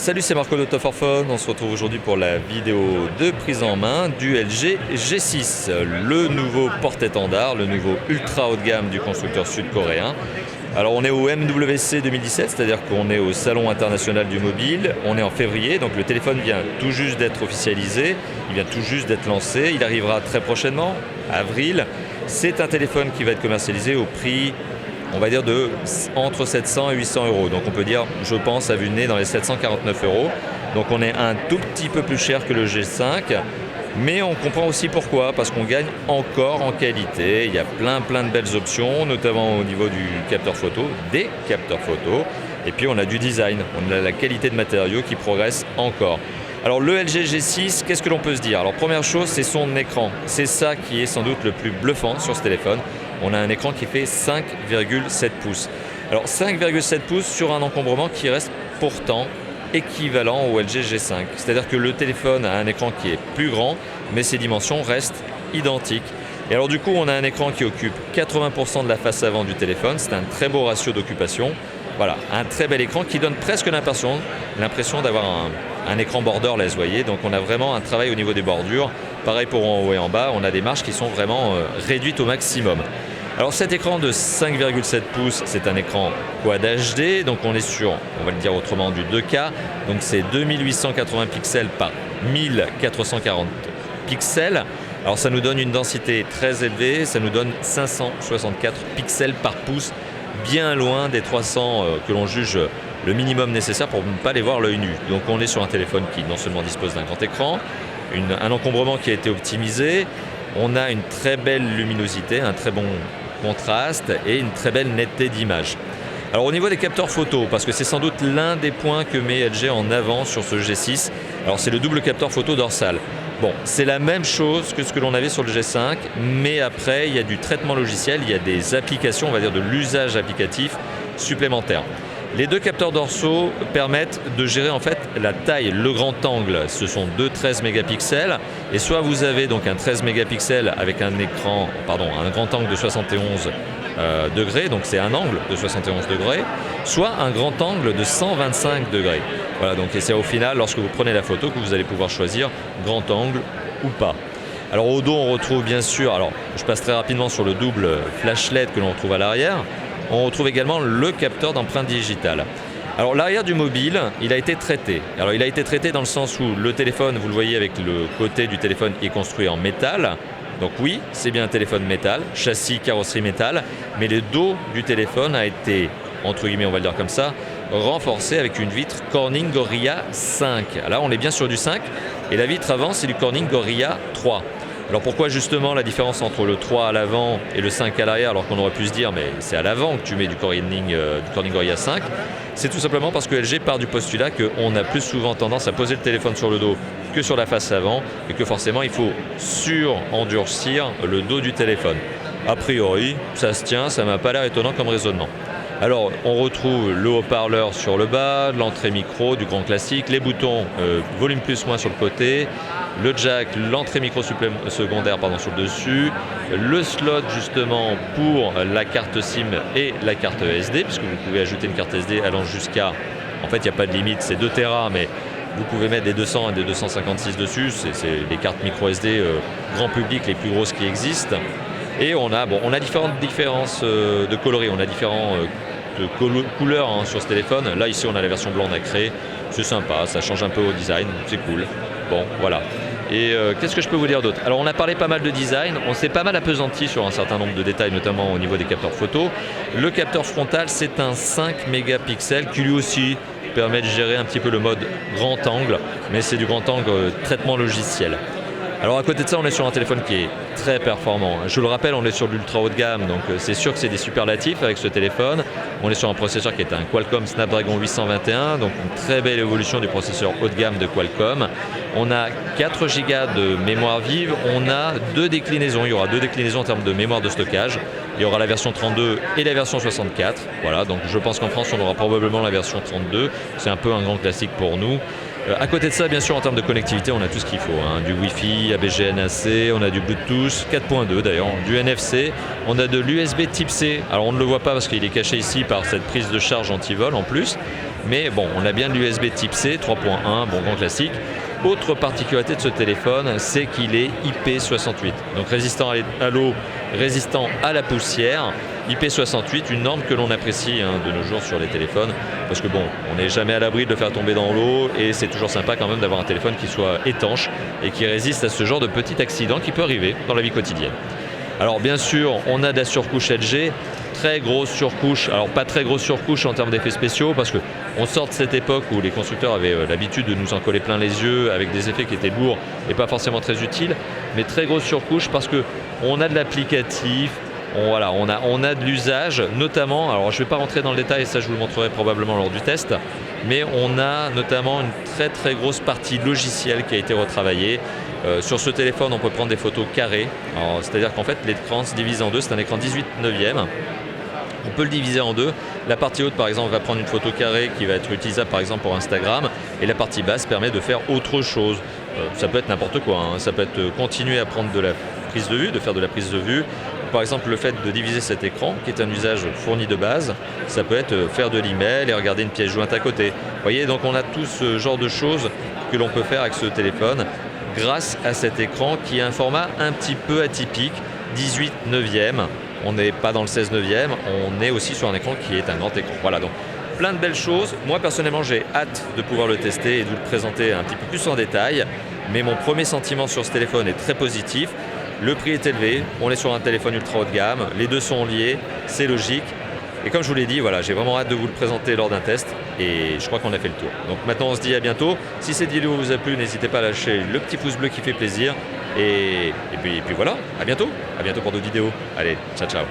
Salut, c'est Marco de Top for Phone. On se retrouve aujourd'hui pour la vidéo de prise en main du LG G6, le nouveau porte-étendard, le nouveau ultra haut de gamme du constructeur sud-coréen. Alors on est au MWC 2017, c'est-à-dire qu'on est au Salon international du mobile, on est en février, donc le téléphone vient tout juste d'être officialisé, il vient tout juste d'être lancé, il arrivera très prochainement, avril. C'est un téléphone qui va être commercialisé au prix, on va dire, de entre 700 et 800 euros. Donc on peut dire, je pense, à vue de nez dans les 749 euros. Donc on est un tout petit peu plus cher que le G5, mais on comprend aussi pourquoi, parce qu'on gagne encore en qualité. Il y a plein de belles options, notamment au niveau du capteur photo, des capteurs photo. Et puis on a du design, on a la qualité de matériaux qui progresse encore. Alors le LG G6, qu'est-ce que l'on peut se dire? Alors première chose, c'est son écran. C'est ça qui est sans doute le plus bluffant sur ce téléphone. On a un écran qui fait 5,7 pouces. Alors 5,7 pouces sur un encombrement qui reste pourtant équivalent au LG G5. C'est-à-dire que le téléphone a un écran qui est plus grand, mais ses dimensions restent identiques. Et alors du coup, on a un écran qui occupe 80% de la face avant du téléphone. C'est un très beau ratio d'occupation. Voilà, un très bel écran qui donne presque l'impression d'avoir un écran borderless, vous voyez. Donc on a vraiment un travail au niveau des bordures. Pareil pour en haut et en bas, on a des marges qui sont vraiment réduites au maximum. Alors cet écran de 5,7 pouces, c'est un écran Quad HD, donc on est sur, on va le dire autrement, du 2K. Donc c'est 2880 pixels par 1440 pixels. Alors ça nous donne une densité très élevée, ça nous donne 564 pixels par pouce, bien loin des 300 que l'on juge le minimum nécessaire pour ne pas les voir à l'œil nu. Donc on est sur un téléphone qui non seulement dispose d'un grand écran, un encombrement qui a été optimisé, on a une très belle luminosité, un très bon contraste et une très belle netteté d'image. Alors au niveau des capteurs photo, parce que c'est sans doute l'un des points que met LG en avant sur ce G6, alors c'est le double capteur photo dorsal. Bon, c'est la même chose que ce que l'on avait sur le G5, mais après il y a du traitement logiciel, il y a des applications, on va dire de l'usage applicatif supplémentaire. Les deux capteurs dorsaux permettent de gérer en fait la taille, le grand angle. Ce sont deux 13 mégapixels et soit vous avez donc un 13 mégapixels avec un grand angle de 71 degrés, donc c'est un angle de 71 degrés, soit un grand angle de 125 degrés. Voilà, donc et c'est au final, lorsque vous prenez la photo, que vous allez pouvoir choisir grand angle ou pas. Alors au dos, on retrouve bien sûr, alors je passe très rapidement sur le double flash LED que l'on retrouve à l'arrière. On retrouve également le capteur d'empreinte digitale. Alors l'arrière du mobile, il a été traité. Alors il a été traité dans le sens où le téléphone, vous le voyez avec le côté du téléphone, est construit en métal. Donc oui, c'est bien un téléphone métal, châssis, carrosserie métal, mais le dos du téléphone a été, entre guillemets on va le dire comme ça, renforcé avec une vitre Corning Gorilla 5. Là on est bien sur du 5 et la vitre avant c'est du Corning Gorilla 3. Alors pourquoi justement la différence entre le 3 à l'avant et le 5 à l'arrière, alors qu'on aurait pu se dire mais c'est à l'avant que tu mets du Corning Gorilla 5? C'est tout simplement parce que LG part du postulat qu'on a plus souvent tendance à poser le téléphone sur le dos que sur la face avant et que forcément il faut endurcir le dos du téléphone. A priori, ça se tient, ça m'a pas l'air étonnant comme raisonnement. Alors on retrouve le haut-parleur sur le bas, l'entrée micro du grand classique, les boutons volume plus moins sur le côté, le jack, l'entrée micro secondaire sur le dessus, le slot justement pour la carte SIM et la carte SD, puisque vous pouvez ajouter une carte SD allant jusqu'à, en fait il n'y a pas de limite, c'est 2 Tera, mais vous pouvez mettre des 200 et des 256 dessus, c'est les cartes micro SD grand public les plus grosses qui existent. Et on a différentes différences de coloris, on a différentes couleurs sur ce téléphone. Là ici on a la version blanc nacré, c'est sympa, ça change un peu au design, c'est cool. Bon voilà. Et qu'est-ce que je peux vous dire d'autre? Alors on a parlé pas mal de design, on s'est pas mal appesanti sur un certain nombre de détails, notamment au niveau des capteurs photo. Le capteur frontal c'est un 5 mégapixels qui lui aussi permet de gérer un petit peu le mode grand angle, mais c'est du grand angle traitement logiciel. Alors à côté de ça, on est sur un téléphone qui est très performant. Je le rappelle, on est sur l'ultra haut de gamme, donc c'est sûr que c'est des superlatifs avec ce téléphone. On est sur un processeur qui est un Qualcomm Snapdragon 821, donc une très belle évolution du processeur haut de gamme de Qualcomm. On a 4 Go de mémoire vive, on a 2 déclinaisons. Il y aura 2 déclinaisons en termes de mémoire de stockage. Il y aura la version 32 et la version 64. Voilà, donc je pense qu'en France, on aura probablement la version 32. C'est un peu un grand classique pour nous. À côté de ça, bien sûr, en termes de connectivité, on a tout ce qu'il faut, hein. Du Wi-Fi, ABG-NAC, on a du Bluetooth 4.2 d'ailleurs, du NFC, on a de l'USB Type C. Alors on ne le voit pas parce qu'il est caché ici par cette prise de charge anti-vol en plus, mais bon, on a bien de l'USB Type C 3.1, bon grand classique. Autre particularité de ce téléphone, c'est qu'il est IP68, donc résistant à l'eau, résistant à la poussière. IP68, une norme que l'on apprécie de nos jours sur les téléphones, parce que bon, on n'est jamais à l'abri de le faire tomber dans l'eau, et c'est toujours sympa quand même d'avoir un téléphone qui soit étanche et qui résiste à ce genre de petit accident qui peut arriver dans la vie quotidienne. Alors bien sûr, on a de la surcouche LG, très grosse surcouche, alors pas très grosse surcouche en termes d'effets spéciaux, parce qu'on sort de cette époque où les constructeurs avaient l'habitude de nous en coller plein les yeux avec des effets qui étaient lourds et pas forcément très utiles, mais très grosse surcouche parce qu'on a de l'applicatif. On a de l'usage, notamment, alors je ne vais pas rentrer dans le détail, ça je vous le montrerai probablement lors du test, mais on a notamment une très très grosse partie logicielle qui a été retravaillée. Sur ce téléphone, on peut prendre des photos carrées, c'est-à-dire qu'en fait l'écran se divise en deux, c'est un écran 18/9. On peut le diviser en deux. La partie haute, par exemple, va prendre une photo carrée qui va être utilisable, par exemple, pour Instagram. Et la partie basse permet de faire autre chose. Ça peut être n'importe quoi, hein. Ça peut être continuer à prendre de la prise de vue, de faire de la prise de vue. Par exemple, le fait de diviser cet écran, qui est un usage fourni de base, ça peut être faire de l'email et regarder une pièce jointe à côté. Vous voyez, donc on a tout ce genre de choses que l'on peut faire avec ce téléphone grâce à cet écran qui a un format un petit peu atypique, 18/9. On n'est pas dans le 16/9, on est aussi sur un écran qui est un grand écran. Voilà, donc plein de belles choses. Moi personnellement, j'ai hâte de pouvoir le tester et de vous le présenter un petit peu plus en détail. Mais mon premier sentiment sur ce téléphone est très positif. Le prix est élevé, on est sur un téléphone ultra haut de gamme, les deux sont liés, c'est logique. Et comme je vous l'ai dit, voilà, j'ai vraiment hâte de vous le présenter lors d'un test et je crois qu'on a fait le tour. Donc maintenant on se dit à bientôt. Si cette vidéo vous a plu, n'hésitez pas à lâcher le petit pouce bleu qui fait plaisir. Et puis voilà, à bientôt pour d'autres vidéos. Allez, ciao ciao.